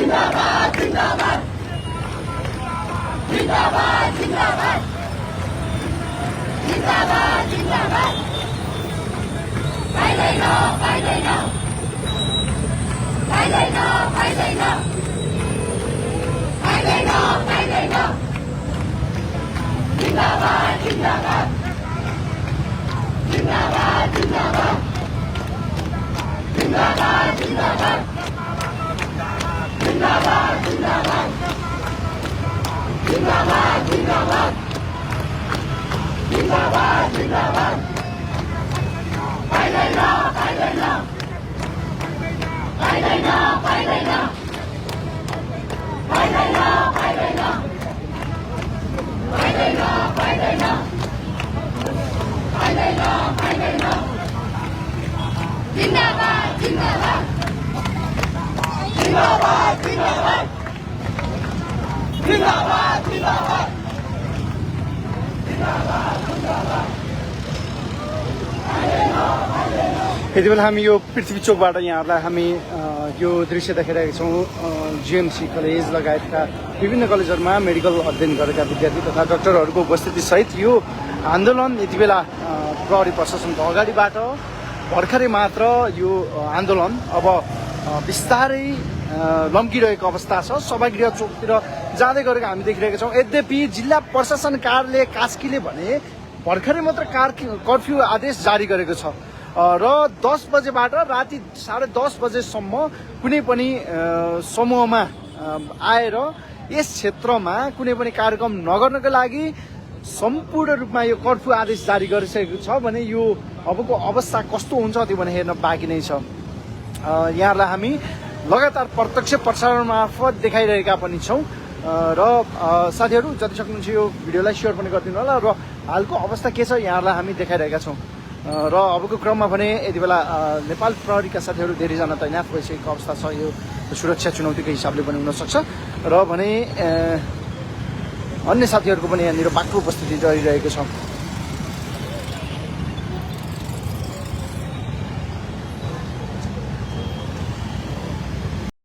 जिंदाबाद जिंदाबाद जिंदाबाद जिंदाबाद जिंदाबाद जिंदाबाद पाइदैन पाइदैन पाइदैन पाइदैन पाइदैन पाइदैन जिंदाबाद जिंदाबाद जिंदाबाद जिंदाबाद जिंदाबाद जिंदाबाद जिंदाबाद जिंदाबाद जिंदाबाद जिंदाबाद जिंदाबाद जिंदाबाद पाइदैन पाइदैन पाइदैन पाइदैन पाइदैन पाइदैन पाइदैन पाइदैन पाइदैन पाइदैन जिंदाबाद जिंदाबाद जिंदाबाद जिंदाबाद जिंदाबाद जिंदाबाद यति बेला हामी यो पृथ्वी चोकबाट यहाँहरूलाई हामी यो दृश्य देखाइरहेका छौँ जीएमसी कलेज लगायतका विभिन्न कलेजहरूमा मेडिकल अध्ययन गरेका विद्यार्थी तथा डाक्टरहरूको उपस्थिति सहित यो आन्दोलन यति बेला प्रहरी प्रशासनको अगाडिबाट भर्खरै मात्र यो आन्दोलन अब बिस्तारै लम्किरहेको अवस्था छ। सभागृह चोकतिर जाँदै गरेको हामी देखिरहेका छौँ। यद्यपि जिल्ला प्रशासन कार्यालय कास्कीले भने भर्खरै मात्र कर्फ्यू आदेश जारी गरेको छ र 10 बजेबाट राति 10:30 बजेसम्म कुनै पनि समूहमा आएर यस क्षेत्रमा कुनै पनि कार्यक्रम नगर्नको लागि सम्पूर्ण रूपमा यो कर्फ्यू आदेश जारी गरिसकेको छ भने यो अबको अवस्था कस्तो हुन्छ त्यो भने हेर्न बाँकी नै छ। यहाँहरूलाई हामी लगातार प्रत्यक्ष प्रसारण मार्फत देखाइरहेका पनि छौँ र साथीहरू जति सक्नुहुन्छ यो भिडियोलाई सेयर पनि गरिदिनु होला र हालको अवस्था के छ यहाँहरूलाई हामी देखाइरहेका छौँ र अबको क्रममा भने यति बेला नेपाल प्रहरीका साथीहरू धेरैजना तैनात भइसकेको अवस्था छ। यो सुरक्षा चुनौतीको हिसाबले पनि हुनसक्छ र भने अन्य साथीहरूको पनि यहाँनिर बाक्लो उपस्थिति रहिरहेको छ।